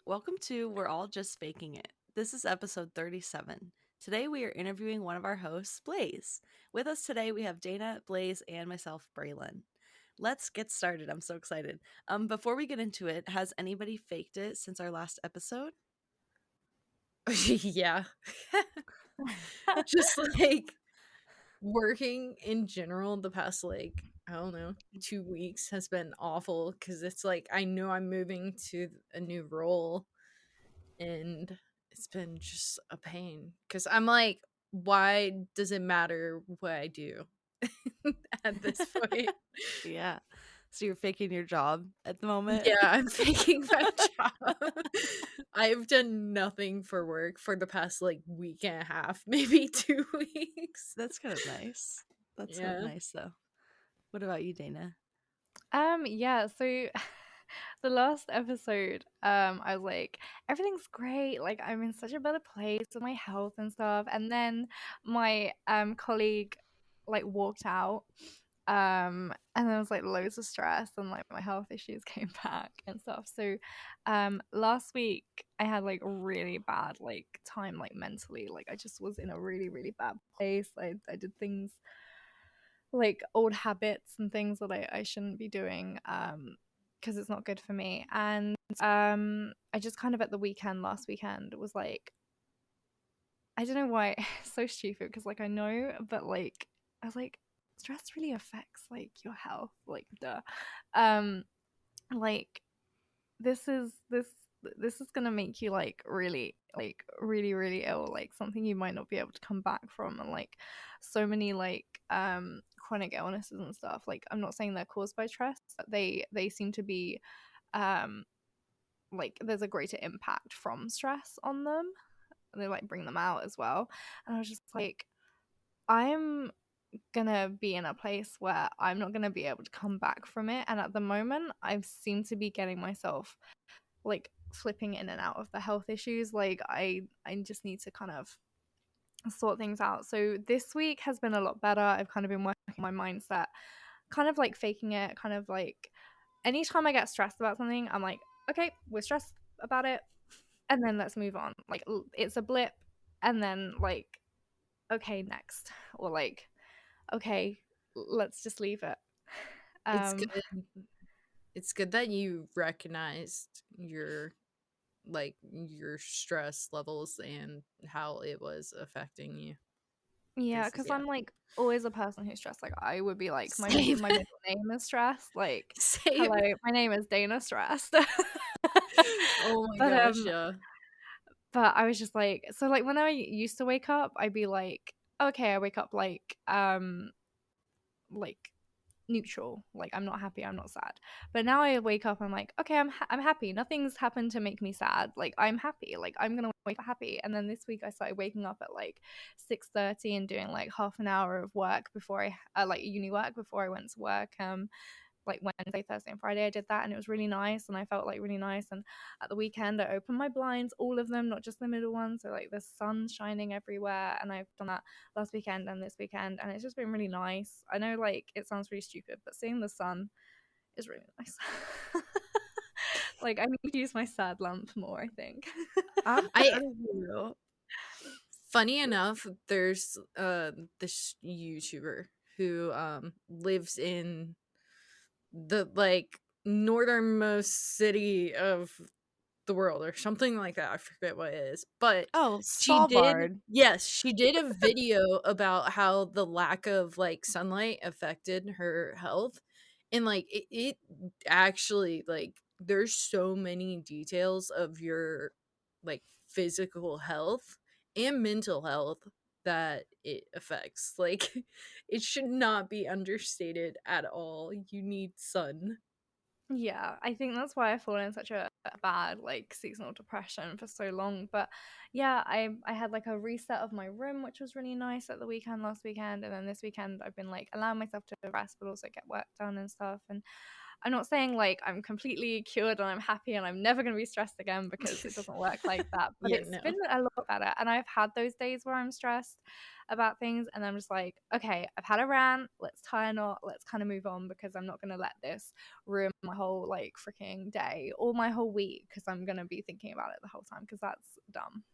Welcome to We're All Just Faking It. This is episode 37. Today we are interviewing one of our hosts, Blaise. With us today we have Dana, Blaise, and myself, Braylon. Let's get started. I'm so excited. Before we get into it, has anybody faked it since our last episode? Yeah. Just like working in general the past I don't know, 2 weeks has been awful cuz it's like I know I'm moving to a new role and it's been just a pain cuz I'm like why does it matter what I do at this point? Yeah. So you're faking your job at the moment? Yeah, I'm faking my job. I've done nothing for work for the past week and a half, maybe 2 weeks. That's kind of nice. That's kind of Yeah. nice, though. What about you, Dana? Yeah, so the last episode, I was like, everything's great, like I'm in such a better place with my health and stuff. And then my colleague like walked out. And there was like loads of stress and like my health issues came back and stuff. So last week I had like really bad like time like mentally. Like I just was in a really, really bad place. I did things like old habits and things that I shouldn't be doing because it's not good for me. And I just kind of at the weekend last weekend was like, I don't know why. It's so stupid because like I know, but like I was like, stress really affects like your health, like duh. um like this is gonna make you like really ill, like something you might not be able to come back from. And like so many like chronic illnesses and stuff, like I'm not saying they're caused by stress, but they seem to be um like there's a greater impact from stress on them. They like bring them out as well. And I was just like, I'm gonna be in a place where I'm not gonna be able to come back from it. And at the moment I seem to be getting myself like flipping in and out of the health issues. Like I just need to kind of sort things out. So this week has been a lot better. I've kind of been working on my mindset, kind of like faking it, kind of like anytime I get stressed about something, I'm like, okay, we're stressed about it, and then let's move on. Like it's a blip, and then like, okay, next. Or like, okay, let's just leave it. It's um good. It's good that you recognized your stress levels and how it was affecting you. Yeah, 'Cause, because yeah. I'm like always a person who's stressed. Like I would be like, Same. my middle name is stressed. Like, Same. hello, my name is Dana Stressed. Oh my but gosh, yeah. but I was just like, so like when I used to wake up, I'd be like, okay, I wake up like neutral, like I'm not happy, I'm not sad. But now I wake up, I'm like, okay, I'm happy, nothing's happened to make me sad, like I'm happy, like I'm gonna wake up happy. And then this week I started waking up at like 6:30 and doing like half an hour of work before I like uni work before I went to work. Like Wednesday, Thursday, and Friday I did that, and it was really nice, and I felt like really nice. And at the weekend I opened my blinds, all of them, not just the middle ones, so like the sun's shining everywhere. And I've done that last weekend and this weekend, and it's just been really nice. I know like it sounds really stupid, but seeing the sun is really nice. Like I need to use my sad lamp more, I think. I'm I proud of you. Funny enough, there's this YouTuber who lives in the northernmost city of the world or something like that. I forget what it is. But Oh, she did Svalbard. yes, she did a video about how the lack of sunlight affected her health. And it actually there's so many details of your physical health and mental health that it affects. Like it should not be understated at all. You need sun. Yeah, I think that's why I've fallen in such a bad like seasonal depression for so long. But yeah, I had like a reset of my room, which was really nice at the weekend last weekend. And then this weekend I've been like allowing myself to rest but also get work done and stuff. And I'm not saying like I'm completely cured and I'm happy and I'm never going to be stressed again, because it doesn't work like that. But Yeah, it's no. been a lot better. And I've had those days where I'm stressed about things, and I'm just like, okay, I've had a rant. Let's tie a knot. Let's kind of move on, because I'm not going to let this ruin my whole like freaking day or my whole week, because I'm going to be thinking about it the whole time, because that's dumb.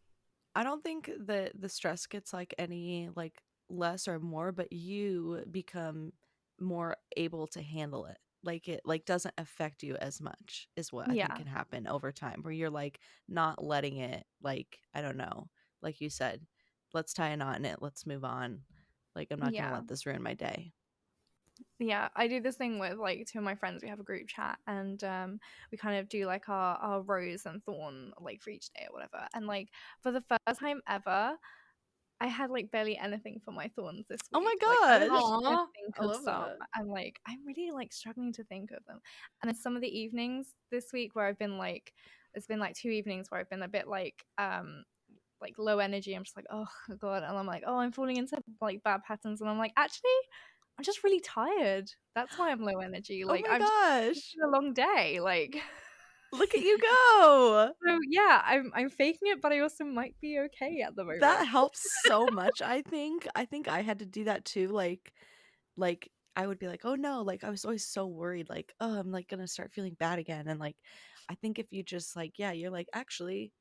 I don't think that the stress gets like any like less or more, but you become more able to handle it. Like it like doesn't affect you as much is what I think Yeah. can happen over time, where you're like not letting it, like, I don't know, like you said, let's tie a knot in it, let's move on. Like, I'm not gonna Yeah. let this ruin my day. Yeah, I do this thing with like two of my friends. We have a group chat, and we kind of do like our rose and thorn like for each day or whatever. And like for the first time ever, I had like barely anything for my thorns this Oh my week. Like I was gosh. trying to Aw, think I of love some, that. and like I'm really like struggling to think of them. And then some of the evenings this week where I've been like, it's been like 2 evenings where I've been a bit like low energy. I'm just like, oh god, and I'm like, oh, I'm falling into like bad patterns, and I'm like, actually, I'm just really tired. That's why I'm low energy. Oh Like my I'm just, it's gosh. been a long day. Like Look at you go. so yeah, I'm faking it, but I also might be okay at the That moment. helps so much, I think. I think I had to do that too. Like I would be like, oh no, like I was always so worried, like, oh, I'm like gonna start feeling bad again. And like I think if you just like, yeah, you're like, actually,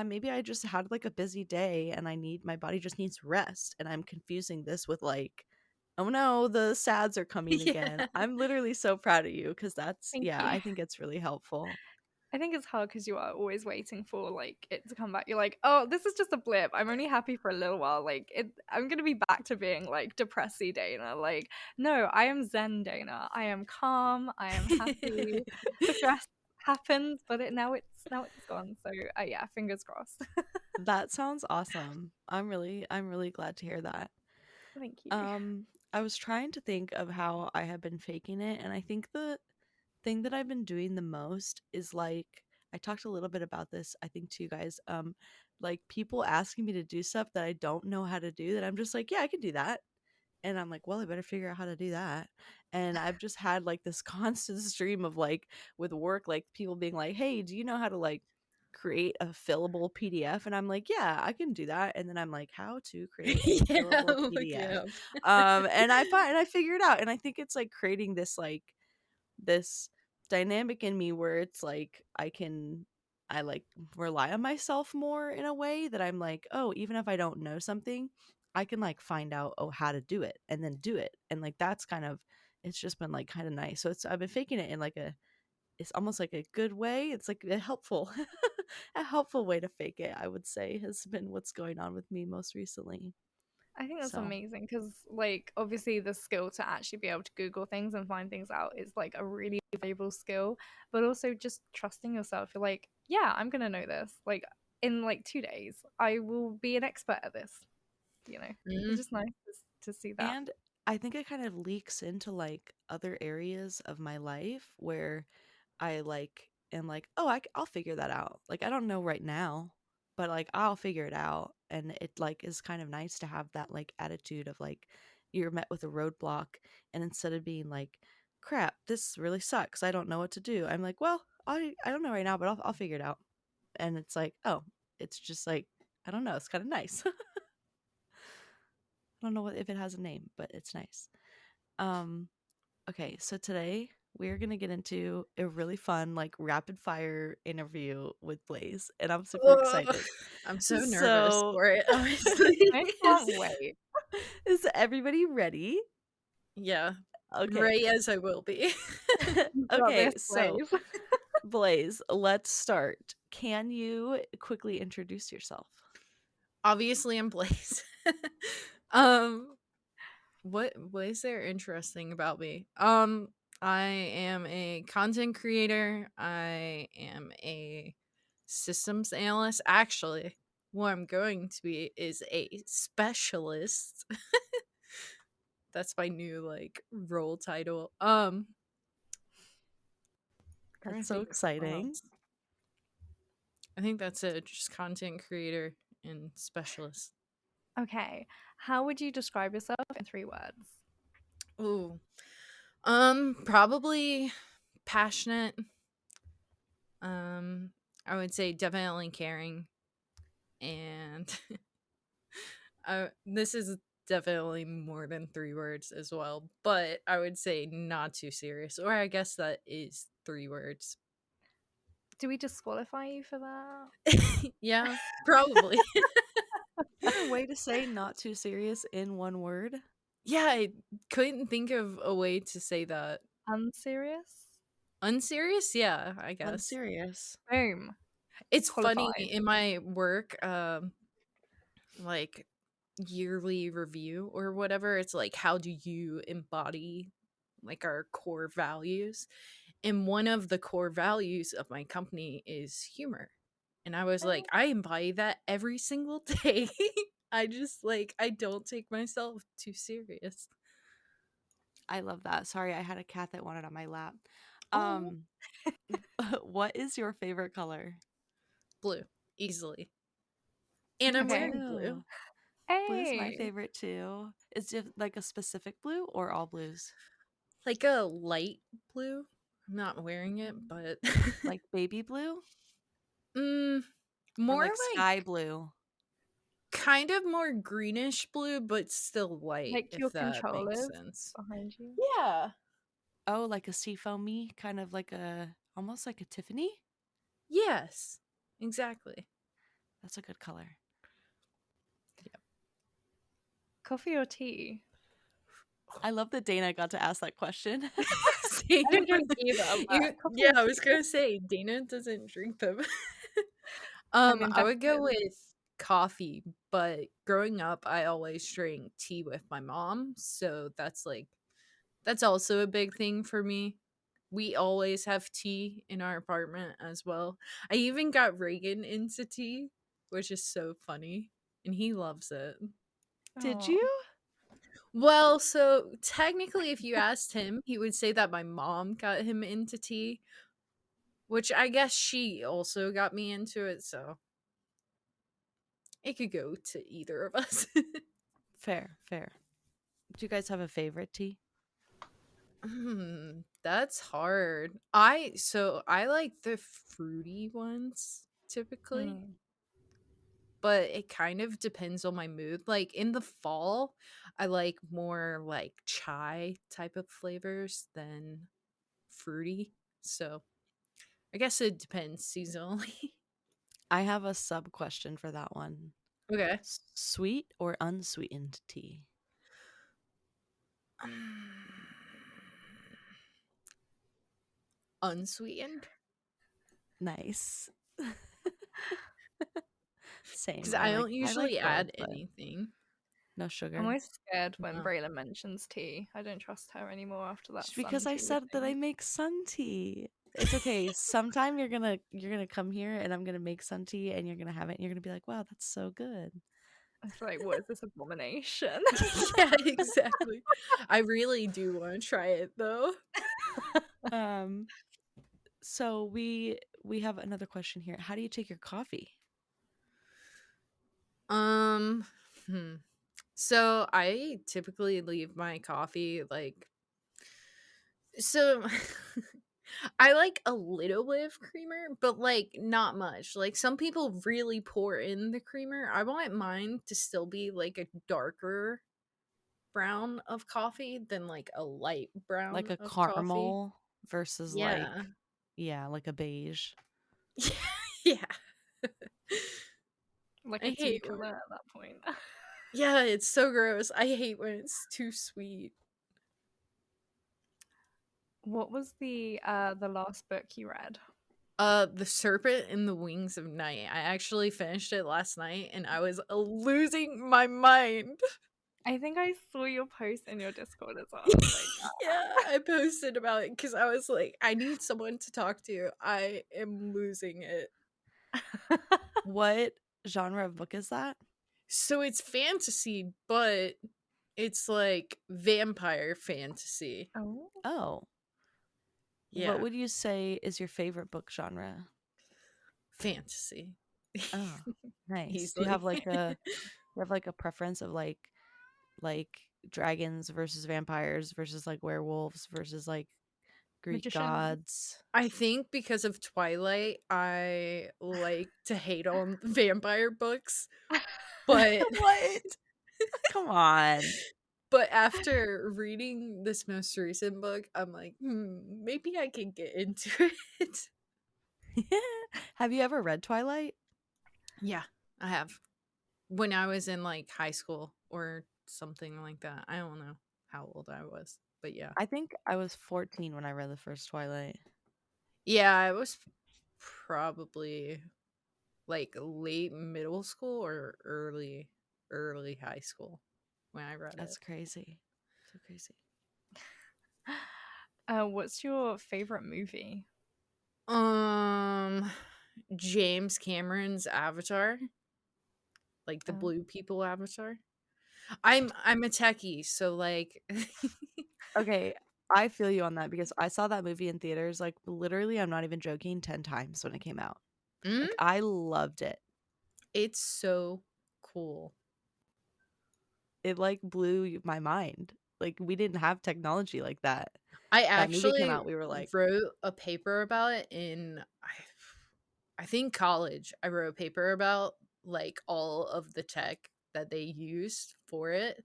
maybe I just had like a busy day and my body just needs rest. And I'm confusing this with like, oh no, the sads are coming again. Yeah. I'm literally so proud of you, because that's, Thank yeah, you. I think it's really helpful. I think it's hard because you are always waiting for like it to come back. You're like, oh, this is just a blip. I'm only happy for a little while. Like I'm gonna be back to being like depressy Dana. Like, no, I am Zen Dana. I am calm. I am happy. The stress happens, but now it's gone. So yeah, fingers crossed. That sounds awesome. I'm really glad to hear that. Thank you. Um, I was trying to think of how I have been faking it, and I think the thing that I've been doing the most is like, I talked a little bit about this, I think, to you guys. Like people asking me to do stuff that I don't know how to do, that I'm just like, yeah, I can do that. And I'm like, well, I better figure out how to do that. And I've just had like this constant stream of like with work, like people being like, hey, do you know how to like create a fillable PDF? And I'm like, yeah, I can do that. And then I'm like, how to create a Yeah, fillable look PDF? it up. And I figure it out. And I think it's like creating this dynamic in me where it's like I like rely on myself more in a way that I'm like, oh, even if I don't know something, I can like find out, oh, how to do it and then do it. And like that's kind of, it's just been like kind of nice. So I've been faking it in like it's almost like a good way. It's like a helpful a helpful way to fake it, I would say, has been what's going on with me most recently. I think that's So amazing because, like, obviously, the skill to actually be able to Google things and find things out is like a really valuable skill. But also, just trusting yourself. You're like, yeah, I'm gonna know this. Like, in like 2 days, I will be an expert at this. It's Mm. just nice to see that. and I think it kind of leaks into like other areas of my life where I like am like, oh, I'll figure that out. Like, I don't know right now, but like I'll figure it out. And it like is kind of nice to have that like attitude of like you're met with a roadblock, and instead of being like, crap, this really sucks, I don't know what to do, I'm like, well, I don't know right now, but I'll figure it out. And it's like, oh, it's just like, I don't know, it's kind of nice. I don't know if it has a name, but it's nice. Um, Okay, so today we're gonna get into a really fun, like rapid fire interview with Blaise, and I'm super Ugh, excited. I'm so nervous So, for it, honestly. I is, can't wait. is everybody ready? Yeah, Okay. ready as I will be. You got Okay, this, so Blaze. Blaise, let's start. Can you quickly introduce yourself? Obviously, I'm Blaze. um, what is there interesting about me? I am a content creator. I am a systems analyst. Actually, what I'm going to be is a specialist. That's my new like role title. Trying That's to so think of what exciting. else. I think that's it. Just content creator and specialist. Okay, how would you describe yourself in 3 words? Ooh. Probably passionate. I would say definitely caring, and this is definitely more than 3 words as well, but I would say not too serious, or I guess that is 3 words. Do we disqualify you for that? Yeah, probably. Is there a way to say not too serious in one word? Yeah, I couldn't think of a way to say that. Unserious? Unserious? Yeah, I guess. Unserious. Boom. It's funny Qualified. in my work, like yearly review or whatever, it's like, how do you embody like our core values? And one of the core values of my company is humor. And I was like, I embody that every single day. I just like, I don't take myself too serious. I love that. Sorry, I had a cat that wanted on my lap. Oh. What is your favorite color? Blue, easily. And I'm Okay. wearing blue. Blue's my Hey. favorite too. Is it like a specific blue or all blues? Like a light blue. I'm not wearing it, but Like baby blue? mm, Or more like like sky blue? kind of more greenish blue, but still white, Like your if that makes controllers sense. behind you. Yeah. Oh, like a seafoamy, kind of like almost like a Tiffany? Yes. Exactly. That's a good color. Coffee or tea? I love that Dana got to ask that question. Same. I don't drink either, but coffee Yeah, or I was tea? gonna say Dana doesn't drink them. I'm I would go invested. with coffee, but growing up I always drank tea with my mom, so that's also a big thing for me. We always have tea in our apartment as well. I even got Reagan into tea, which is so funny, and he loves it. Did Aw. you? Well, so technically, if you asked him, he would say that my mom got him into tea, which I guess she also got me into it, so it could go to either of us. Fair, fair. Do you guys have a favorite tea? That's hard. So I like the fruity ones typically, Mm. but it kind of depends on my mood. Like in the fall, I like more like chai type of flavors than fruity. So I guess it depends seasonally. I have a sub question for that one. Okay. Sweet or unsweetened tea? Unsweetened, Nice. Same. because I don't I like usually both, add but anything. no I'm sugar. always scared when No. Braylon mentions tea. I don't trust her anymore after that Just because sun I tea said that I thing. make sun tea. It's okay. Sometime you're gonna come here and I'm gonna make sun tea and you're gonna have it and you're gonna be like, wow, that's so good. I was like, what is this abomination? Yeah, exactly. I really do want to try it though. So we have another question here. How do you take your coffee? Um, hmm. So I typically leave my coffee like so I like a little bit of creamer, but like not much. Like some people really pour in the creamer. I want mine to still be like a darker brown of coffee than like a light Like brown a of coffee. caramel versus like Yeah. like a beige. Yeah. Like I a tea hate when, color at that point. yeah, it's so gross. I hate when it's too sweet. What was the last book you read? The Serpent and the Wings of Night. I actually finished it last night and I was losing my mind. I think I saw your post in your Discord as well. I was like, Yeah, I posted about it because I was like, I need someone to talk to. I am losing it. What genre of book is that? So it's fantasy, but it's like vampire fantasy. oh, Oh. Yeah, What would you say is your favorite book genre? fantasy. Oh, nice. Do you Easily. have like a preference of like dragons versus vampires versus like werewolves versus like Greek Magician. gods. I think because of Twilight, I like to hate on vampire books, but What? Come on. but after reading this most recent book, I'm like, maybe I can get into it. Have you ever read Twilight? Yeah, I have. When I was in like high school or something like that. I don't know how old I was, but yeah. I think I was 14 when I read the first Twilight. Yeah, I was probably like late middle school or early high school when I read it. That's crazy. So crazy. What's your favorite movie? James Cameron's Avatar, like the Oh. blue people Avatar. I'm a techie, so like Okay, I feel you on that because I saw that movie in theaters, like, literally, I'm not even joking, 10 times when it came out. mm, Like, I loved it. it's so cool. It, like, blew my mind. Like, we didn't have technology like that. I That movie came actually out, we were like, wrote a paper about it in I think college. I wrote a paper about like all of the tech that they used for it.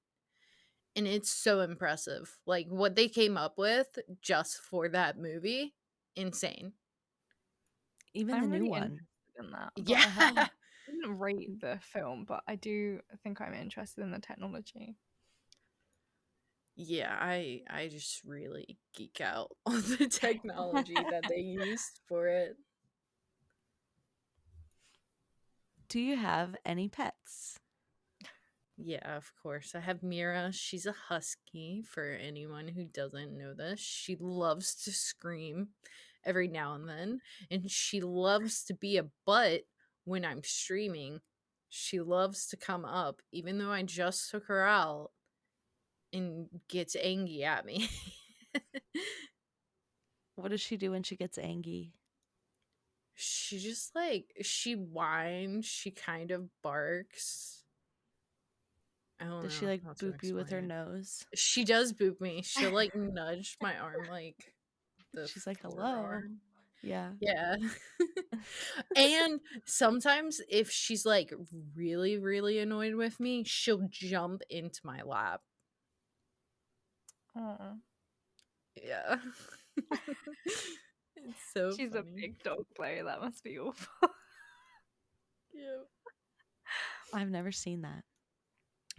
And it's so impressive. Like what they came up with just for that movie, insane. even the I'm new really one. interested in that, but Yeah. I didn't rate the film, but I do think I'm interested in the technology. Yeah, I just really geek out on the technology that they used for it. Do you have any pets? Yeah, of course. I have Mira. She's a husky for anyone who doesn't know this. She loves to scream every now and then, and she loves to be a butt when I'm streaming. She loves to come up, even though I just took her out, and gets angry at me. What does she do when she gets angry? She just like, she whines, she kind of barks. I don't Does she, know like, how to boop you with her explain it. nose? She does boop me. She'll like nudge my arm like the She's like, "Hello." forearm. Yeah. Yeah. And sometimes if she's like really, really annoyed with me, she'll jump into my lap. Oh, Yeah. It's so she's a funny. big dog player. That must be awful. Yeah. I've never seen that.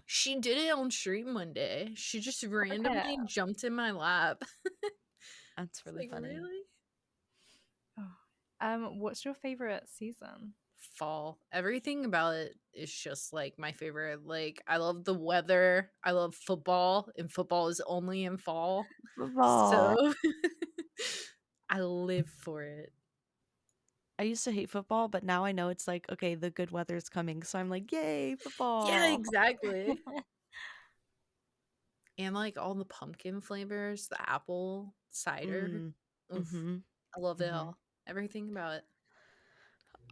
She did it on stream one day. She just randomly jumped in my lap. That's It's really like, funny. really? What's your favorite season? Fall. Everything about it is just like my favorite. Like I love the weather. I love football, and football is only in fall. Football. So I live for it. I used to hate football, but now I know it's like, okay, the good weather's coming, so I'm like, "Yay, Yeah, football." exactly. And like all the pumpkin flavors, the apple cider. Mm. Oof. Mhm. I love it Mhm. all. Everything about it.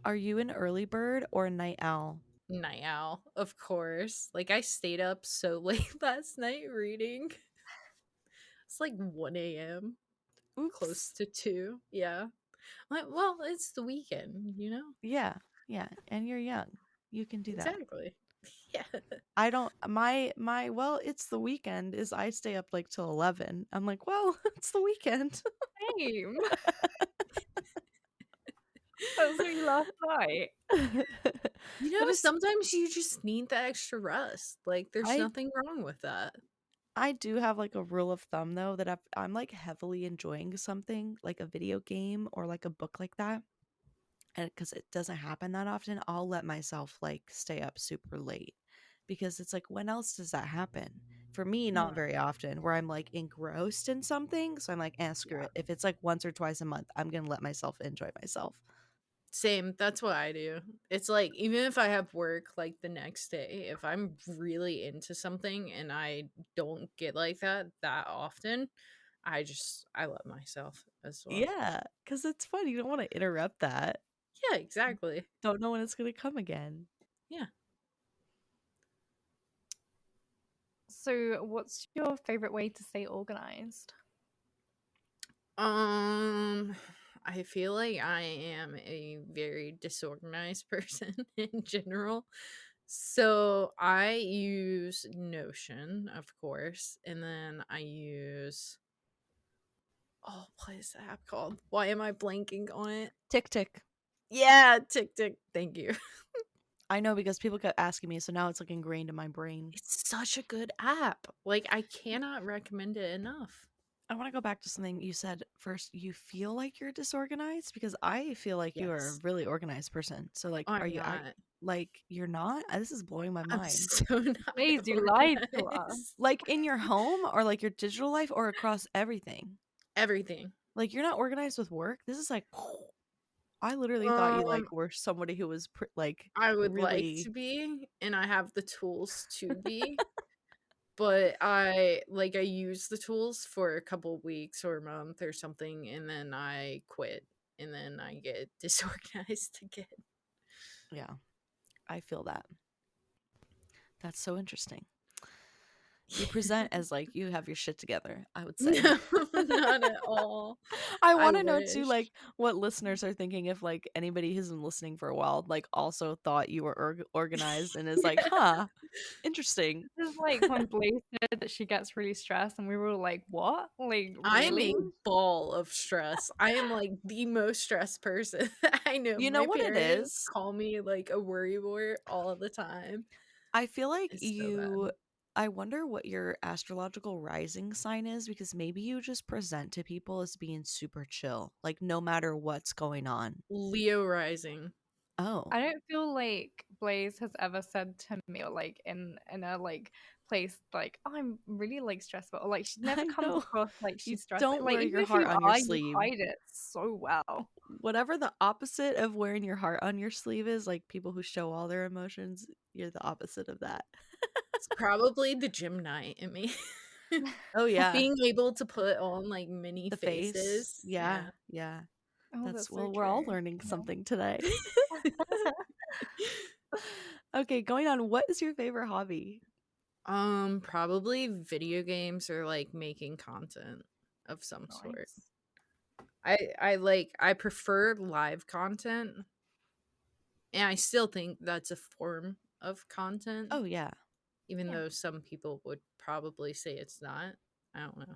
Are you an early bird or a night owl? Night owl, of course. Like I stayed up so late last night reading. It's like 1 a.m. Close Oops. to 2. Yeah. Like, well, it's the weekend, you know? Yeah. Yeah, and you're young. You can do that. Exactly. Yeah. I don't my well, it's the weekend is I stay up like till 11. I'm like, "Well, it's the weekend." Same. That's me last night. You know, But it's sometimes you just need that extra rest. Like, there's I nothing wrong with that. I do have like a rule of thumb though that I'm like heavily enjoying something like a video game or like a book like that, and because it doesn't happen that often, I'll let myself like stay up super late because it's like when else does that happen? For me, not Mm, very often. Where I'm like engrossed in something, so I'm like, screw yeah. it. If it's like once or twice a month, I'm gonna let myself enjoy myself. Same. That's what I do. It's like, even if I have work like the next day, if I'm really into something and I don't get like that often, I let myself as well. Yeah, because it's fun. You don't want to interrupt that. Yeah, exactly. Don't know when it's gonna come again. Yeah. So, what's your favorite way to stay organized? I feel like I am a very disorganized person in general. So I use Notion, of course, and then I use what is the app called? Why am I blanking on it? Tick tick. Yeah, Tick Tick. Thank you. I know because people kept asking me, so now it's like ingrained in my brain. It's such a good app. Like I cannot recommend it enough. I want to go back to something you said first. You feel like you're disorganized because I feel like you are a Yes. really organized person. So, like, are I'm you not. like you're not? This is blowing my I'm mind. so not Blaise, you lied to us. organized. Like in your home or like your digital life or across everything. Everything. Like you're not organized with work. This is like, I literally thought you like were somebody who was like I would like really. to be, and I have the tools to be, but I use the tools for a couple weeks or a month or something, and then I quit, and then I get disorganized again. Yeah, I feel that. That's so interesting. You present as like you have your shit together, I would say. No, not at all. I I want to know too, wish. like, what listeners are thinking if, like, anybody who's been listening for a while, like, also thought you were organized and is like, Yeah. huh, interesting. This is like when Blaise said that she gets really stressed, and we were like, "What? Like, I'm really?" a ball of stress. I am like the most stressed person that I know. You know My what it parents is? call me like a worrywart all the time. I feel like It's so bad. I wonder what your astrological rising sign is because maybe you just present to people as being super chill, like, no matter what's going on. Leo rising. Oh, I don't feel like Blaise has ever said to me, or like in a like place, like, "Oh, I'm really like stressed," or like she never I comes know. across like You she's stressed. don't Like wear even your if heart you on your are, you sleeve. hide it so well. Whatever the opposite of wearing your heart on your sleeve is, like people who show all their emotions, you're the opposite of that. It's probably the Gemini in me. Oh yeah, Being able to put on like many the face. faces. Yeah, Yeah. yeah. Oh, That's that's so well, we're all true. learning Yeah. something today. Okay, going on. What is your favorite hobby? Probably video games or like making content of some sort. Nice. I prefer live content, and I still think that's a form of content, Oh yeah, even Yeah. though some people would probably say it's not. I don't know.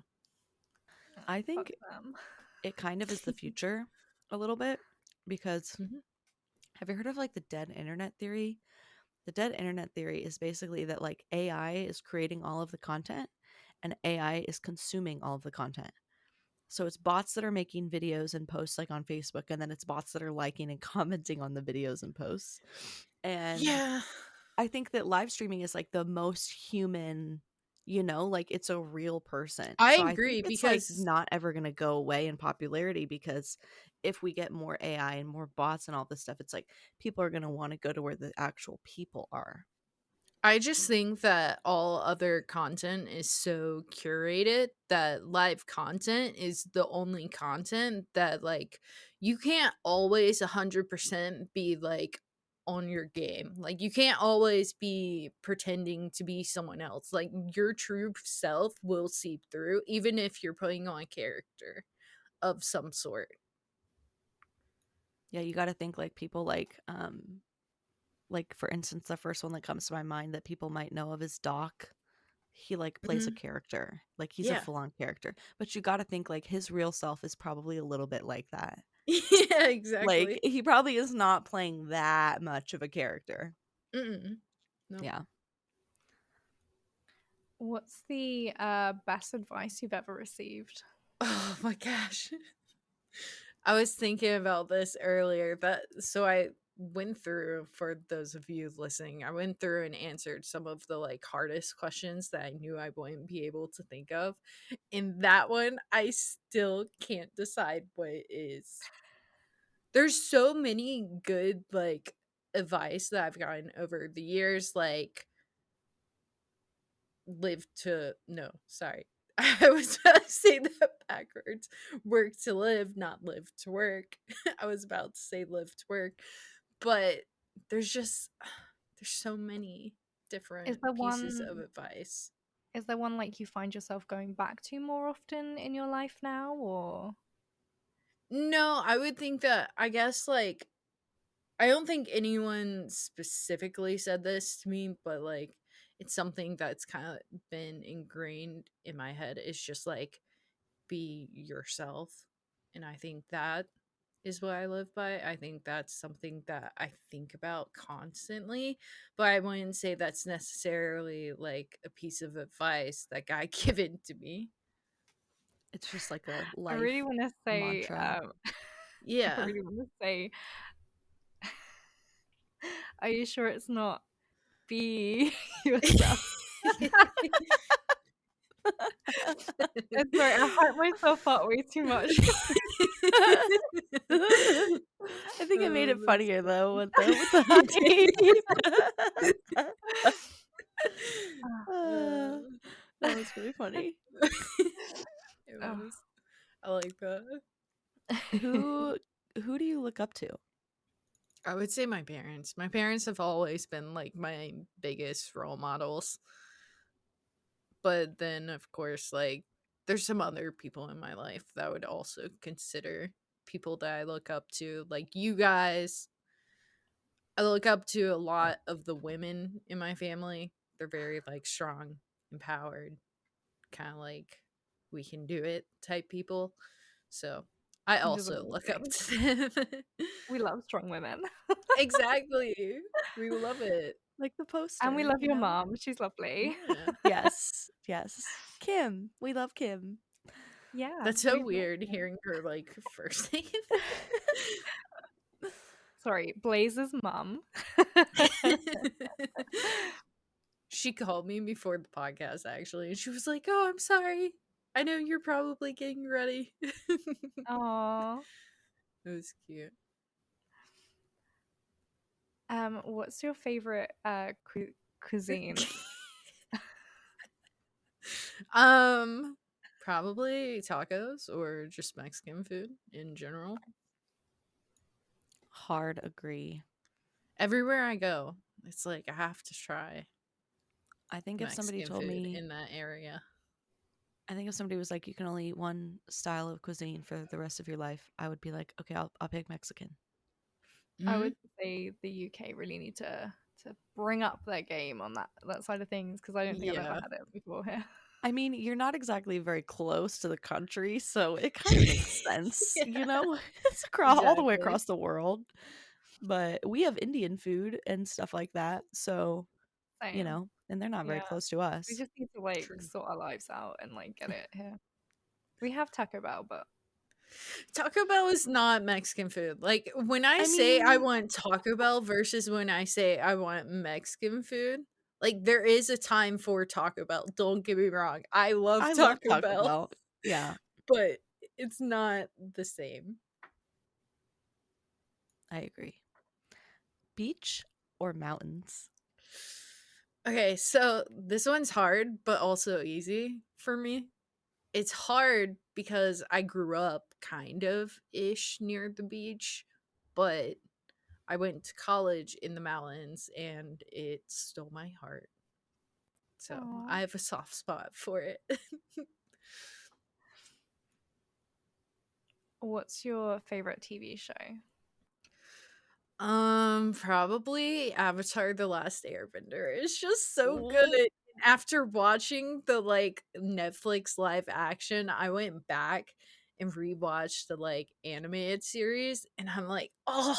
I Fuck think them. it kind of is the future a little bit because Mhm. have you heard of like the dead internet theory? The dead internet theory is basically that like AI is creating all of the content and AI is consuming all of the content. So it's bots that are making videos and posts like on Facebook, and then it's bots that are liking and commenting on the videos and posts. And Yeah, I think that live streaming is like the most human, like it's a real person. I So I think agree it's like because not ever going to go away in popularity because if we get more AI and more bots and all this stuff, it's like people are going to want to go to where the actual people are. I just think that all other content is so curated that live content is the only content that like you can't always 100% be like on your game. Like you can't always be pretending to be someone else. Like your true self will seep through even if you're putting on a character of some sort. Yeah, you got to think like people like for instance the first one that comes to my mind that people might know of is Doc. He like plays a Mhm. character, like he's a Yeah. full-on character, but you got to think like his real self is probably a little bit like that. Yeah, Like exactly. he probably is not playing that much of a character. Mm-mm. No. Yeah. What's the best advice you've ever received? Oh my gosh. I was thinking about this earlier. I went through, for those of you listening, I went through and answered some of the like hardest questions that I knew I wouldn't be able to think of. And that one I still can't decide what it is. There's so many good like advice that I've gotten over the years, like live to no, sorry. I was about to say that backwards. Work to live, not live to work. I was about to say live to work. But there's just there's so many Is different there pieces of one? advice. Is there one like you find yourself going back to more often in your life now, or? No, I would think that, I guess, like, I don't think anyone specifically said this to me, but like, it's something that's kind of been ingrained in my head. It's just like, be yourself. And I think that is what I live by. I think that's something that I think about constantly, but I wouldn't say that's necessarily like a piece of advice that got given to me. It's just like a I life really want to say, mantra. I Yeah. really want to say, are you sure it's not be yourself? I'm sorry, I hyped myself up way too much. I think I made it That's funnier though funny. with the hot take. Uh, That was really funny. it Oh. was. I like that. Who do you look up to? I would say my parents. My parents have always been like my biggest role models. But then, of course, like, there's some other people in my life that I would also consider people that I look up to. Like, you guys, I look up to a lot of the women in my family. They're very, like, strong, empowered, kind of like, we can do it type people. So I Which is also look up amazing. to them. We love strong women. Exactly. We love it. Like the poster. And we love you your know? mom. She's lovely. Yeah. Yes. Kim. We love Kim. Yeah. That's so we love weird her. hearing her, like, first name. Sorry, Blaise's mom. She called me before the podcast, actually, and she was like, "Oh, I'm sorry. I know you're probably getting ready." Aww. It was cute. What's your favorite cuisine? Probably tacos or just Mexican food in general. Hard agree. Everywhere I go, it's like I have to try I think if somebody Mexican told food me, in that area. I think if somebody was like, you can only eat one style of cuisine for the rest of your life, I would be like, okay, I'll pick Mexican. I Mhm. would say the UK really need to bring up their game on that side of things because I don't think I've ever Yeah. had it before here. I mean, you're not exactly very close to the country, so it kind of makes sense, you know? It's all the way Exactly. across the world. But we have Indian food and stuff like that, so, you Same. know, and they're not very Yeah. close to We us. just need to like True. sort our lives out and like get it here. We have Taco Bell, but Taco Bell is not Mexican food. Like, when I I say I mean, want Taco Bell versus when I say I want Mexican food, like, there is a time for Taco Bell. Don't get me wrong. I love I love Taco Taco Bell, Bell. Yeah, but it's not the same. I agree. Beach or mountains? Okay, so this one's hard, but also easy for me. It's hard because I grew up kind of ish near the beach, but I went to college in the mountains and it stole my heart. So Aw. I have a soft spot for it. What's your favorite TV show? Probably Avatar The Last Airbender. It's just so Ooh. good. After watching the like Netflix live action, I went back and rewatched the like animated series and I'm like, "Oh,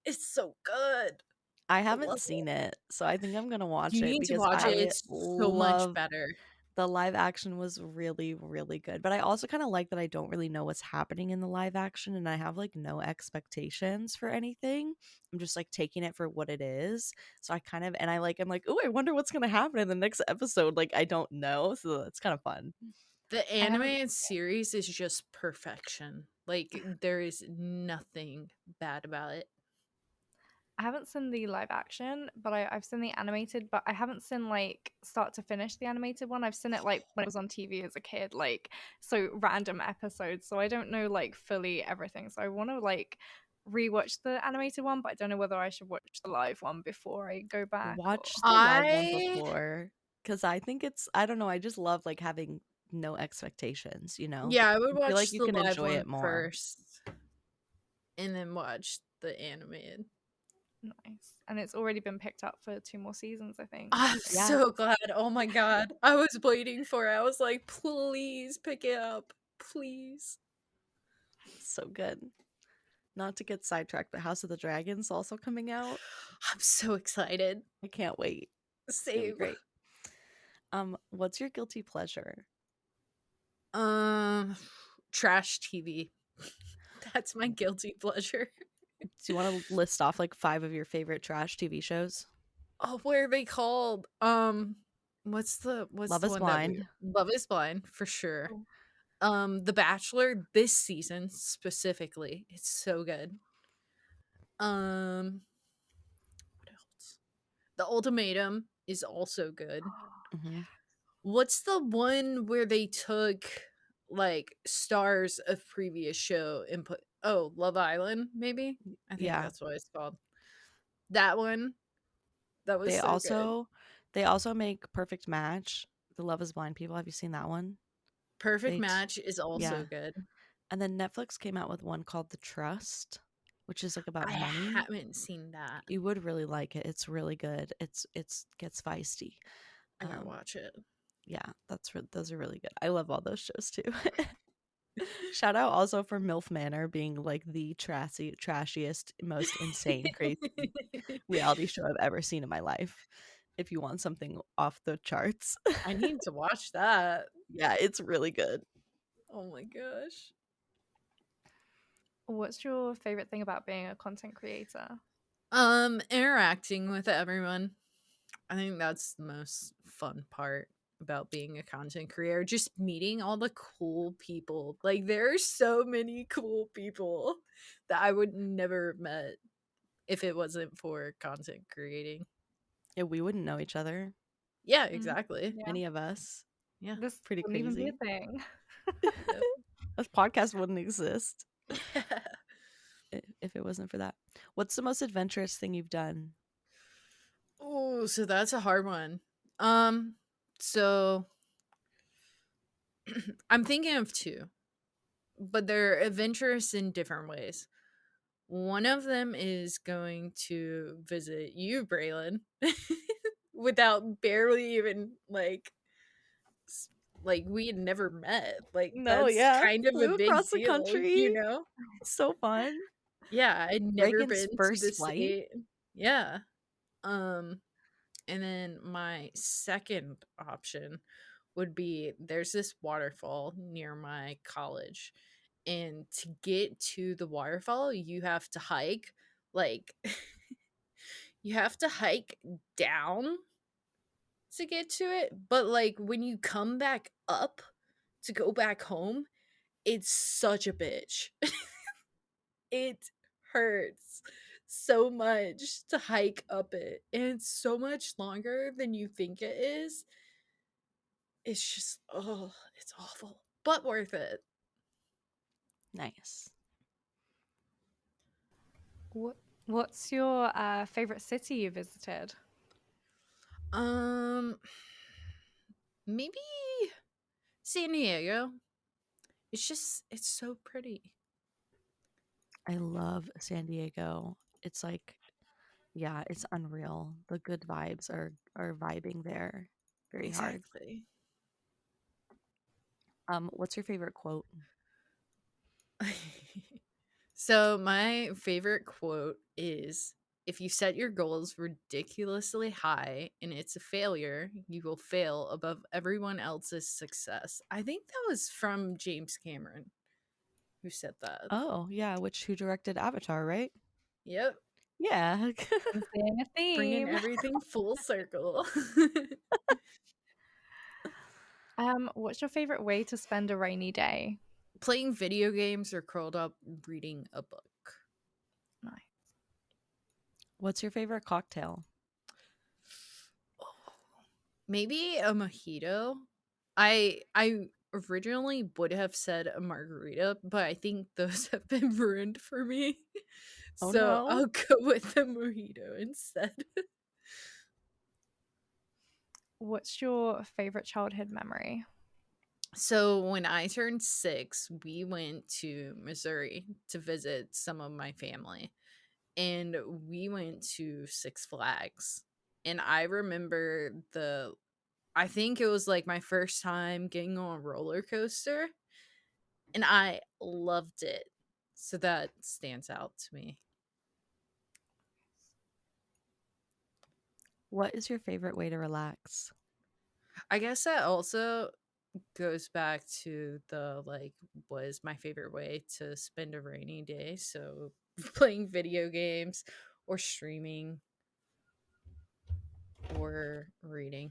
it's so good." I I love haven't seen it, so I think I'm gonna watch You it need to because watch it. I It's so much love better. the live action was really, really good. But I also kind of like that I don't really know what's happening in the live action and I have like no expectations for anything. I'm just like taking it for what it is. So I kind of, and I'm like, oh, I wonder what's going to happen in the next episode. Like, I don't know. So it's kind of fun. The I haven't animated series is just perfection. Like, there is nothing bad about it. I haven't seen the live action, but I've seen the animated, but I haven't seen like start to finish the animated one. I've seen it like when it was on TV as a kid, like so random episodes. So I don't know like fully everything. So I want to like rewatch the animated one, but I don't know whether I should watch the live one before I go back or Watch the live one I before because I think it's, I don't know. I just love like having no expectations, you know? Yeah, I would I feel like watch you the can live enjoy one it more. first. and then watch the animated. Nice. And it's already been picked up for 2 more seasons, I think. I'm Yeah. so glad. Oh my god. I was waiting for it. I was like, please pick it up. Please. So good. Not to get sidetracked, but House of the Dragon's also coming out. I'm so excited. I can't wait. It's gonna be Same. great. What's your guilty pleasure? Trash TV. That's my guilty pleasure. Do you want to list off like 5 of your favorite trash TV shows? Oh, what are they called? What's Love the is one that we Blind. Love is Blind for sure. Oh. The Bachelor this season specifically. It's so good. What else? The Ultimatum is also good. Mm-hmm. What's the one where they took like stars of previous show and put Love Island, maybe? I think Yeah. that's what it's called. That one. That was They also make Perfect Match. The Love is Blind people. Have you seen that one? Perfect Match is also good. And then Netflix came out with one called The Trust, which is like about I money. haven't seen that. You would really like it. It's really good. It's gets feisty. I gotta watch it. Yeah, those are really good. I love all those shows too. Shout out also for MILF Manor being like the trashiest, most insane, crazy reality show I've ever seen in my life. If you want something off the charts. I need to watch that. Yeah, it's really good. Oh my gosh. What's your favorite thing about being a content creator? Interacting with everyone. I think that's the most fun part about being a content creator. Just meeting all the cool people. Like there are so many cool people that I would never have met if it wasn't for content creating. Yeah, we wouldn't know each other. Yeah, exactly. Yeah. Any of us. Yeah. This Pretty wouldn't even be crazy. a thing. Yep. This podcast wouldn't exist if it wasn't for that. What's the most adventurous thing you've done? Oh, so that's a hard one. So I'm thinking of 2, but they're adventurous in different ways. One of them is going to visit you, Braylon, without barely even like we had never met. Like that's kind of Flew a big across the deal, country. you know? So fun. Yeah, I'd never Reagan's been first to the flight. state. Yeah. And then my second option would be there's this waterfall near my college. And to get to the waterfall, you have to hike like you have to hike down to get to it, but like when you come back up to go back home, it's such a bitch. It hurts so much to hike up it, and it's so much longer than you think it is. It's just it's awful, but worth it. Nice. What's your favorite city you visited? Maybe San Diego. It's so pretty. I love San Diego. It's like, yeah, it's unreal. The good vibes are vibing there very hard. Exactly. What's your favorite quote? So my favorite quote is, if you set your goals ridiculously high and it's a failure, you will fail above everyone else's success. I think that was from James Cameron who said that. Oh, yeah, who directed Avatar, right? Yep. Yeah. I'm seeing a theme. Bringing everything full circle. What's your favorite way to spend a rainy day? Playing video games or curled up reading a book. Nice. What's your favorite cocktail? Maybe a mojito. I originally would have said a margarita, but I think those have been ruined for me. Oh, So no. I'll go with the mojito instead. What's your favorite childhood memory? So when I turned 6, we went to Missouri to visit some of my family. And we went to Six Flags. And I remember I think it was like my first time getting on a roller coaster. And I loved it. So that stands out to me. What is your favorite way to relax? I guess that also goes back to the like, what is my favorite way to spend a rainy day? So playing video games or streaming or reading.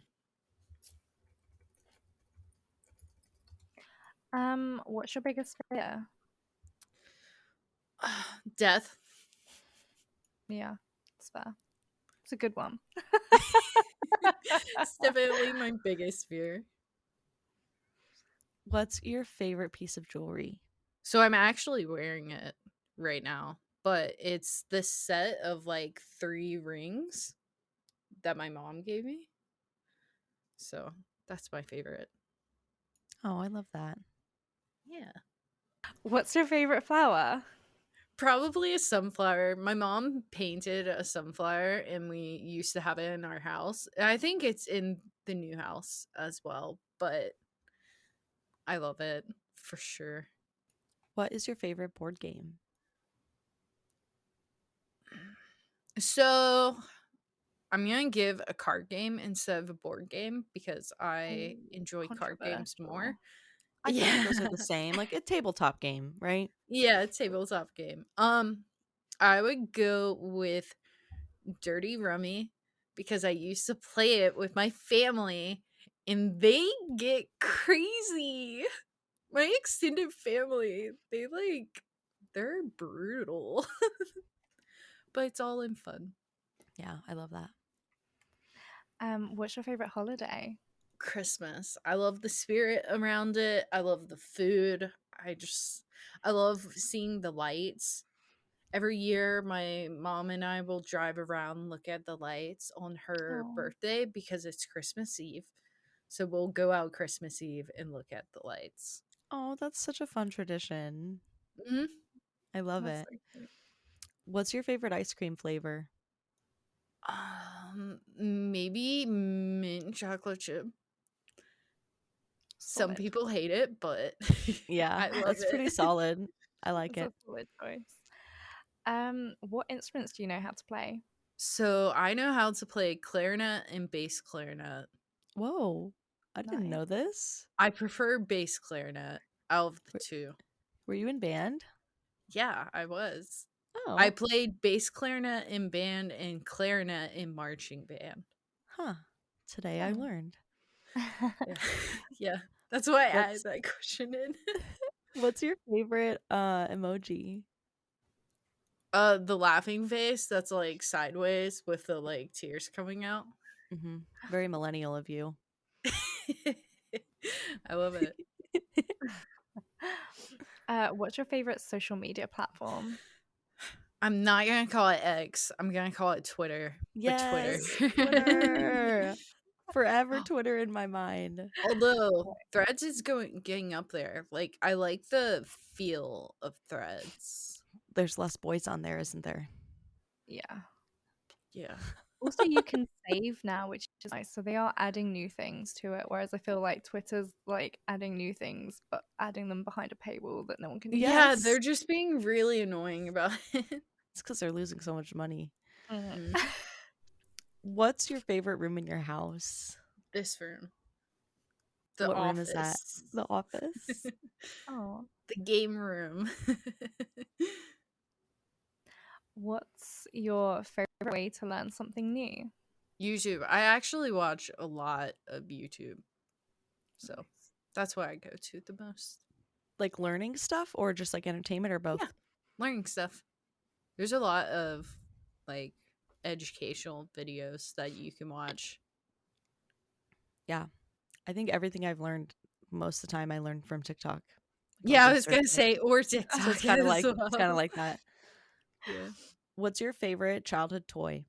What's your biggest fear? Death. Yeah, it's fair. It's a good one. It's definitely my biggest fear. What's your favorite piece of jewelry? So I'm actually wearing it right now, but it's this set of like 3 rings that my mom gave me. So that's my favorite. Oh, I love that. Yeah. What's your favorite flower? Probably a sunflower. My mom painted a sunflower and we used to have it in our house. And I think it's in the new house as well, but I love it for sure. What is your favorite board game? So I'm going to give a card game instead of a board game because I enjoy card games more. I feel like those are Yeah. the same, like a tabletop game, right? Yeah, tabletop game. I would go with Dirty Rummy because I used to play it with my family and they get crazy. My extended family, they're brutal. But it's all in fun. Yeah, I love that. What's your favorite holiday? Christmas. I love the spirit around it. I love the food. I love seeing the lights. Every year my mom and I will drive around, look at the lights on her Oh. birthday because it's Christmas Eve. So we'll go out Christmas Eve and look at the lights. Oh, that's such a fun tradition. Mhm. I love That's it. so cute. What's your favorite ice cream flavor? Maybe mint chocolate chip. Some Solid. people hate it, but Yeah, I love that's pretty it. solid. I like That's it. a solid choice. What instruments do you know how to play? So I know how to play clarinet and bass clarinet. Whoa, I didn't Nice. know this. I prefer bass clarinet out of the Were, two. were you in band? Yeah, I was. I Oh, played bass clarinet in band and clarinet in marching band. huh. Today I Oh. learned. Yeah. Yeah. That's why I added What's that question in. what's your favorite emoji? The laughing face that's like sideways with the like tears coming out. Very millennial of you. I love it. What's your favorite social media platform? I'm not gonna call it X. I'm gonna call it Twitter. But Twitter. Yes, Twitter. Forever Twitter in my mind. Although Threads is getting up there. Like I like the feel of Threads. There's less boys on there, isn't there? Yeah. Yeah. Also, you can save now, which is nice. So they are adding new things to it, whereas I feel like Twitter's like adding new things, but adding them behind a paywall that no one can use. Yeah, Yes. they're just being really annoying about it. It's because they're losing so much money. Mm. What's your favorite room in your house? This room. The What room office. is that? The office? Oh, The game room. what's your favorite way to learn something new? YouTube. I actually watch a lot of YouTube. So that's why I go to the most. Like learning stuff or just like entertainment or both? Yeah. Learning stuff. There's a lot of like educational videos that you can watch. Yeah. I think everything I've learned most of the time I learned from TikTok. Like, Yeah, I'll I just was gonna search it. say or TikTok. So it's kind of as like it's kind of well. like that. Yeah. What's your favorite childhood toy?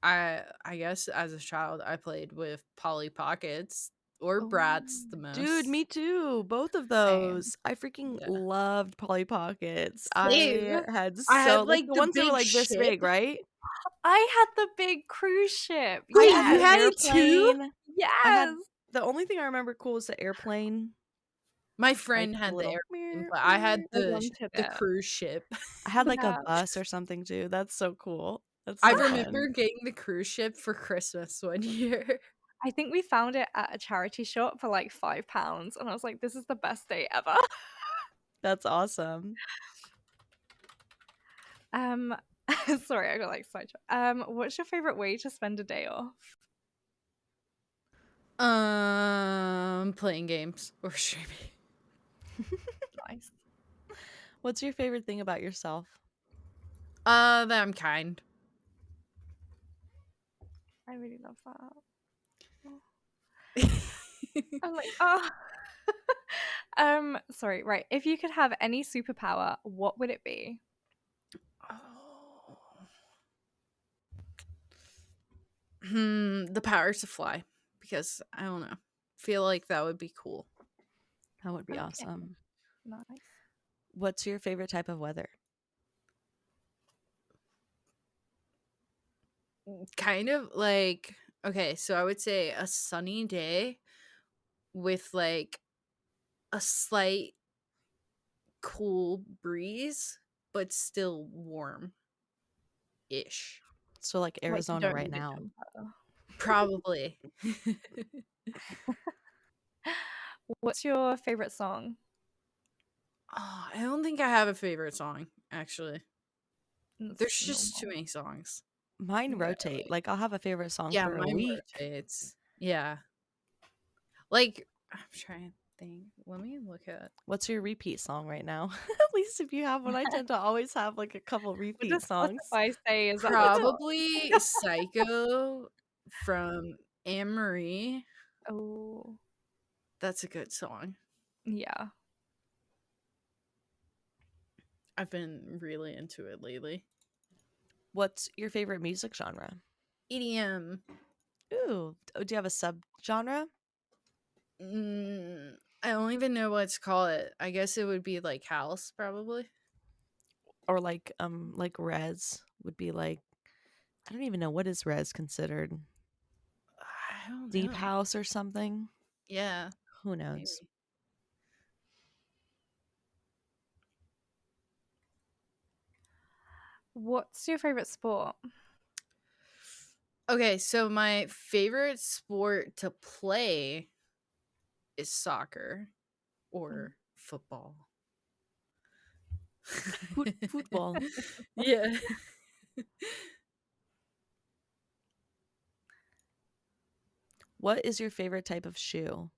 I guess as a child I played with Polly Pockets or Bratz the most. Dude, me too. Both of Same. those. I freaking Yeah. loved Polly Pockets. Same. I had I had, like like, the the ones that were big like this ship. big, right? I had the big cruise ship. Wait, I had you the had it too? airplane. Yes. I had the only thing I remember cool was the airplane. My Like friend the had the little airplane, but I had I the wanted it. cruise ship. I had like a Yeah. bus or something too. That's so cool. That's I so remember fun. getting the cruise ship for Christmas one year. I think we found it at a charity shop for like £5, and I was like, "This is the best day ever." That's awesome. Sorry, I got like sidetracked. What's your favorite way to spend a day off? Playing games or streaming. Nice. What's your favorite thing about yourself? That I'm kind. I really love that. I'm like, oh. Sorry, right. If you could have any superpower, what would it be? The power to fly, because I don't know. Feel like that would be cool. That would be Okay. awesome. Nice. What's your favorite type of weather? Kind of like, okay, so I would say a sunny day with like a slight cool breeze, but still warm ish. So like Like, you Arizona don't right need a now. jumper. Probably. What's your favorite song? Oh, I don't think I have a favorite song, actually. That's There's just too normal. many songs. Mine Yeah, rotate. like- Like I'll have a favorite song Yeah, for a mine week. rotates. Yeah. Like, I'm trying to think. Let me look at. What's your repeat song right now? At least if you have one, I tend to always have like a couple What repeat does songs. Spotify say? Is that the top? Probably Psycho from Anne Marie. Oh, That's a good song. yeah. I've been really into it lately. What's your favorite music genre? EDM. Ooh, do you have a sub genre? I don't even know what to call it. I guess it would be like house, probably. Or like res would be like, I don't even know, what is res considered? I don't know. Deep house or something? Yeah. Who knows? Maybe. What's your favorite sport? Okay, so my favorite sport to play is soccer or football. Football. Yeah. What is your favorite type of shoe?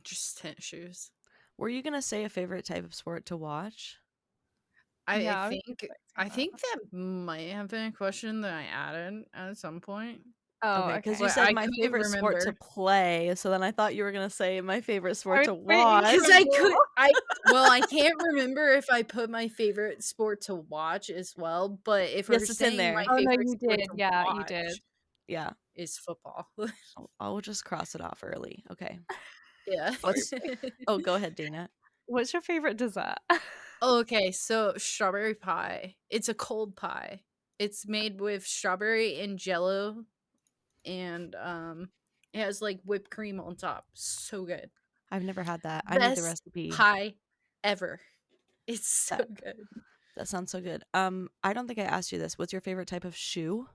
Just tennis shoes. Were you gonna say a favorite type of sport to watch? Yeah, I was I think that might have been a question that I added at some point. Oh, Okay, because you But said I my couldn't favorite sport to remember. play, so then I thought you were gonna say my favorite sport was to waiting watch. Because I can't remember if I put my favorite sport to watch as well. But if Yes, we're it's in saying there. my Oh no, favorite you sport did. to Yeah, you watch did. Yeah, is football. I'll just cross it off early. Okay. Yeah. What's? Oh, go ahead, Dana. What's your favorite dessert? Okay, so strawberry pie. It's a cold pie. It's made with strawberry and jello, and it has like whipped cream on top. So good. I've never had that. I need the Best recipe. pie ever. It's so That good. that sounds so good. I don't think I asked you this. What's your favorite type of shoe?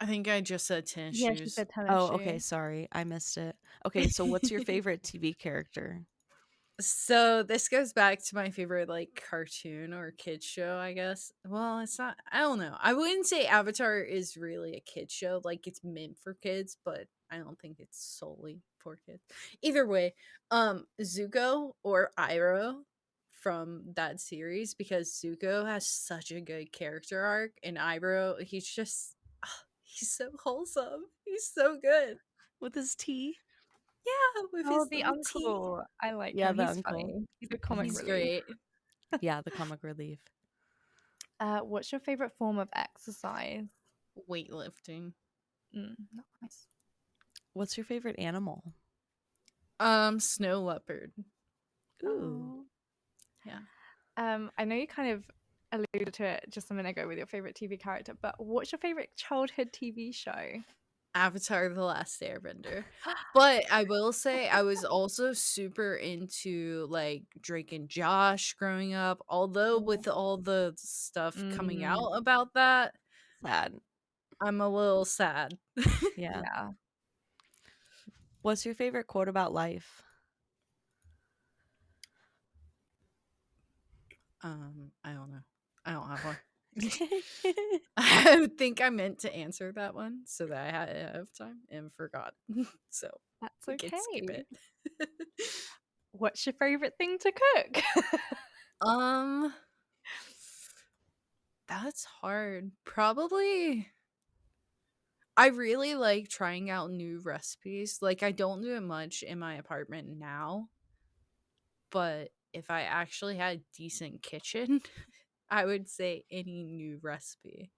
I think I just said tennis Yeah, she shoes. said tennis Oh, shoe. okay. Sorry, I missed it. Okay, so what's your favorite TV character? So this goes back to my favorite like cartoon or kids show, I guess. Well, it's not. I don't know. I wouldn't say Avatar is really a kids show. Like it's meant for kids, but I don't think it's solely for kids. Either way, Zuko or Iroh from that series, because Zuko has such a good character arc, and Iroh, he's just he's so wholesome. He's so good. With his tea? Yeah, with Oh, his the little teeth. uncle. I like Yeah, him. the He's uncle. funny. He's a comic He's relief. great. Yeah, the comic relief. What's your favorite form of exercise? Weightlifting. Nice. What's your favorite animal? Snow leopard. Ooh. Yeah. I know you kind of alluded to it just a minute ago with your favorite TV character, but what's your favorite childhood TV show? Avatar: The Last Airbender. But I will say I was also super into like Drake and Josh growing up, although with all the stuff coming out about that, Sad. I'm a little sad. Yeah. Yeah. What's your favorite quote about life? I don't know. I don't have one. I think I meant to answer that one so that I had it ahead of time and forgot. So That's we can skip okay. it. What's your favorite thing to cook? That's hard. Probably I really like trying out new recipes. Like I don't do it much in my apartment now, but if I actually had a decent kitchen, I would say any new recipe.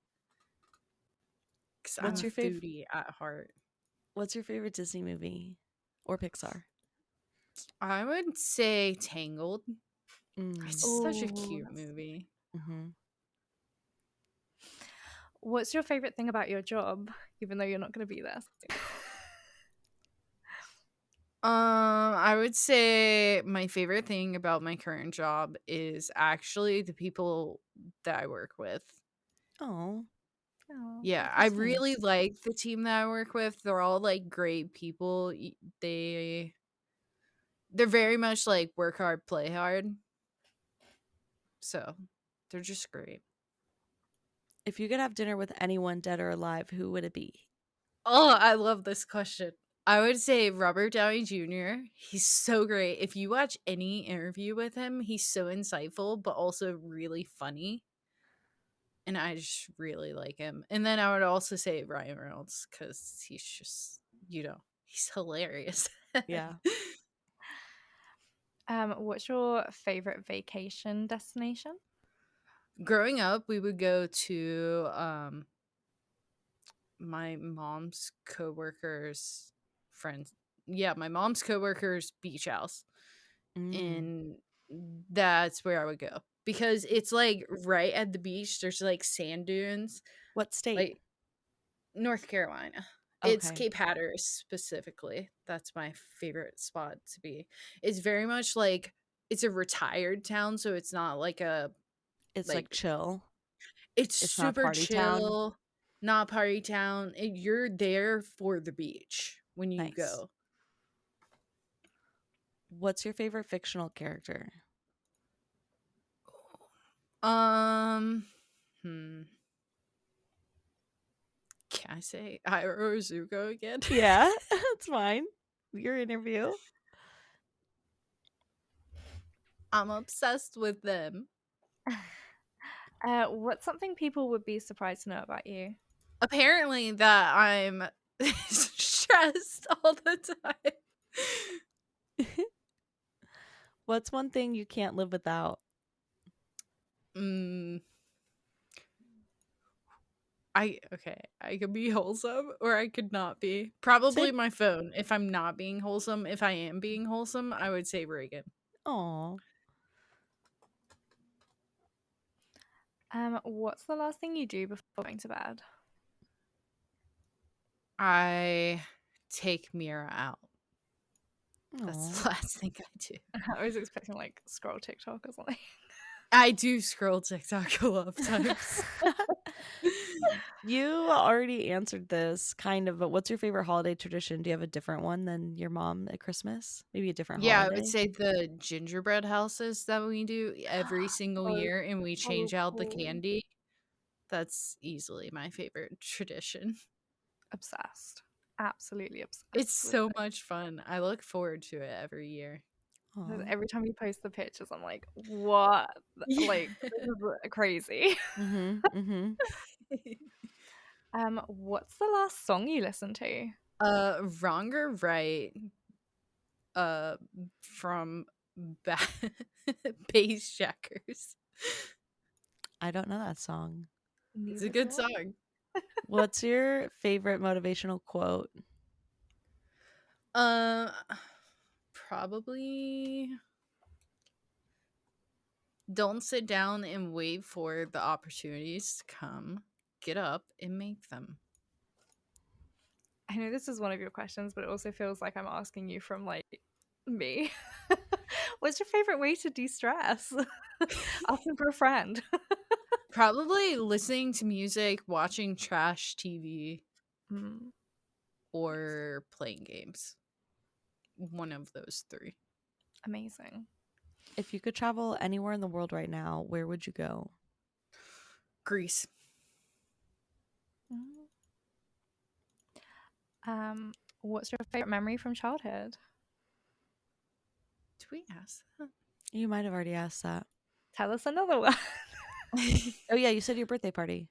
Cuz I'm What's a your favorite? foodie at heart. What's your favorite Disney movie or Pixar? I would say Tangled. It's such a Ooh, cute movie. Mm-hmm. what's your favorite thing about your job, even though you're not going to be there? I would say my favorite thing about my current job is actually the people that I work with. Oh, Oh, Yeah, I that's really nice. like the team that I work with. They're all like great people. They're very much like work hard, play hard. So, they're just great. If you could have dinner with anyone, dead or alive, who would it be? Oh, I love this question. I would say Robert Downey Jr. He's so great. If you watch any interview with him, he's so insightful, but also really funny. And I just really like him. And then I would also say Ryan Reynolds because he's just, he's hilarious. Yeah. what's your favorite vacation destination? Growing up, we would go to my mom's coworkers' friends. Yeah, my mom's coworkers' beach house. And that's where I would go because it's like right at the beach. There's like sand dunes, What state? like North Carolina. It's Okay. Cape Hatteras specifically. That's my favorite spot to be. It's very much like it's a retired town, so it's not like a It's like like chill. it's It's not super party town. chill, not party town. You're there for the beach when you Nice. go. What's your favorite fictional character? Hmm. Can I say Ira or Zuko again? Yeah, that's fine. Your interview. I'm obsessed with them. What's something people would be surprised to know about you? Apparently that I'm stressed all the time. What's one thing you can't live without? I could be wholesome or I could not be. Probably Say, my phone. If I'm not being wholesome, if I am being wholesome, I would say Reagan. oh, What's the last thing you do before going to bed? I take Mira out. That's the last thing I do. I was expecting like scroll TikTok or something. I do scroll TikTok a lot of times. You already answered this kind of, but what's your favorite holiday tradition? Do you have a different one than your mom at Christmas? Maybe a different Yeah, I holiday? would say the gingerbread houses that we do every single year and we change out the candy. That's easily my favorite tradition. Obsessed. Absolutely obsessed. It's so much fun. I look forward to it every year. Aw. Every time you post the pictures, I'm like, what? Like, this is crazy. What's the last song you listened to? Wrong or Right from Bass Jackers. I don't know that song. It's a good song. What's your favorite motivational quote? Probably don't sit down and wait for the opportunities to come. Get up and make them. I know this is one of your questions, but it also feels like I'm asking you from like me. What's your favorite way to de-stress? Asking for a friend. Probably listening to music, watching trash TV, Mm, or playing games. One of those three. amazing. If you could travel anywhere in the world right now, where would you go? Greece. What's your favorite memory from childhood? Did we ask that? You might have already asked that. Tell us another one. Oh yeah, you said your birthday party.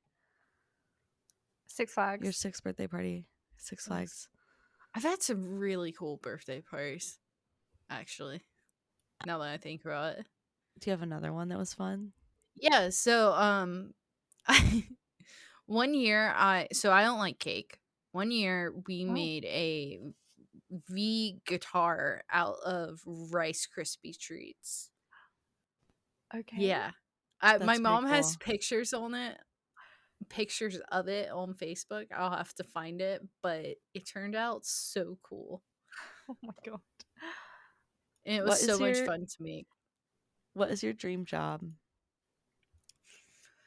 Six Flags. Your 6th birthday party. Six Flags. I've had some really cool birthday parties, actually. Now that I think about it. Do you have another one that was fun? Yeah, so one year I don't like cake. One year we made a V guitar out of Rice Krispie treats. Okay. Yeah. That's my pretty mom has cool. pictures of it on Facebook. I'll have to find it, but it turned out so cool. Oh my god. And it was so much fun to make. What is your dream job?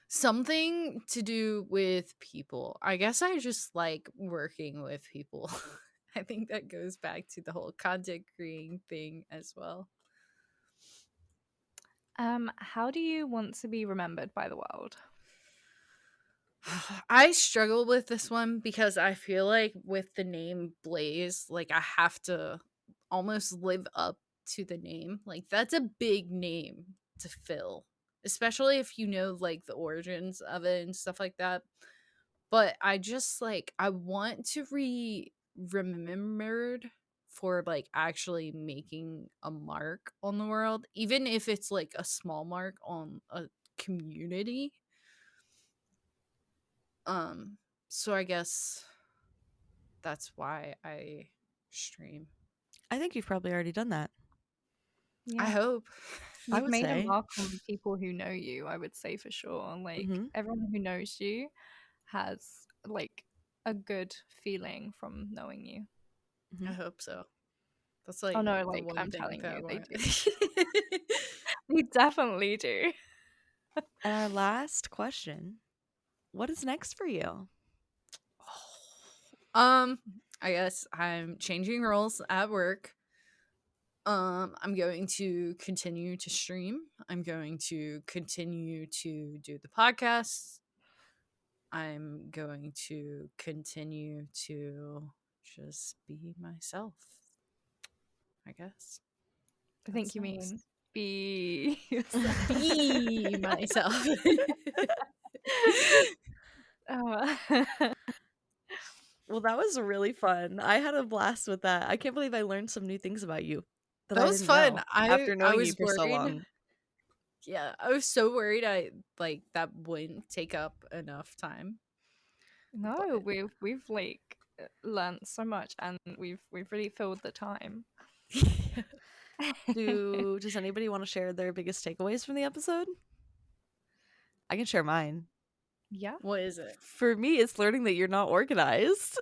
Something to do with people. I guess I just like working with people. I think that goes back to the whole content creating thing as well. How do you want to be remembered by the world? I struggle with this one because I feel like with the name Blaise, like I have to almost live up to the name. Like that's a big name to fill, especially if you know like the origins of it and stuff like that. But I just like I want to remembered for like actually making a mark on the world, even if it's like a small mark on a community. So I guess that's why I stream. I think you've probably already done that. I Yeah. hope. I You've would made a say. mark on people who know you, I would say for sure. Like Mhm. everyone who knows you has like a good feeling from knowing you. I Mhm. hope so. That's Oh like no, the like one I'm thing telling that I you, they want. do. They definitely do. And our last question, what is next for you? I guess I'm changing roles at work. I'm going to continue to stream. I'm going to continue to do the podcast. I'm going to continue to just be myself, I guess. I think That's you next. mean be yourself. Be myself. Oh. Well, that was really fun. I had a blast with that. I can't believe I learned some new things about you that That I was didn't fun. know I after I knowing you was for so worried. long. Yeah, I was so worried I like that wouldn't take up enough time. No, But we've like learned so much, and we've really filled the time. Does anybody want to share their biggest takeaways from the episode? I can share mine. Yeah. what is it? For me, it's learning that you're not organized.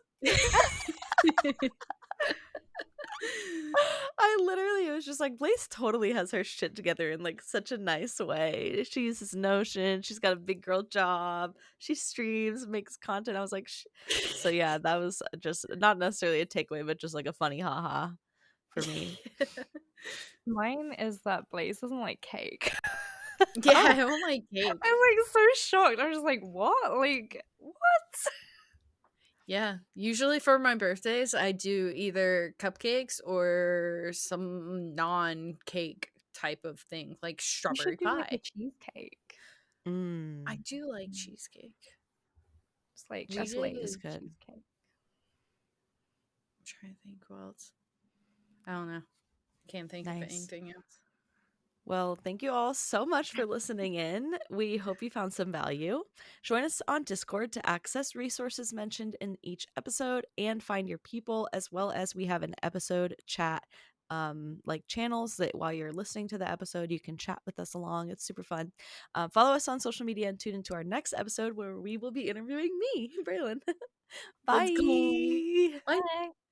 I literally was just like, Blaise totally has her shit together in like such a nice way. She uses Notion. She's got a big girl job. She streams, makes content. I was like, so yeah, that was just not necessarily a takeaway, but just like a funny haha for me. Mine is that Blaise doesn't like cake. Yeah, Oh, I don't like cake. I'm like so shocked. I'm just like, what? Like, what? Yeah, usually for my birthdays, I do either cupcakes or some non-cake type of thing, like You should strawberry do like a pie. cheesecake. I mm, do like cheesecake. It's like a Cheesecake cheesecake is Blaise good. cheesecake. I'm trying to think what else. I don't know. Can't think of Nice. anything else. Well, thank you all so much for listening in. We hope you found some value. Join us on Discord to access resources mentioned in each episode and find your people, as well as we have an episode chat like channels that while you're listening to the episode, you can chat with us along. It's super fun. Follow us on social media and tune into our next episode where we will be interviewing me, Braylon. Let's go. Bye. Bye. Bye.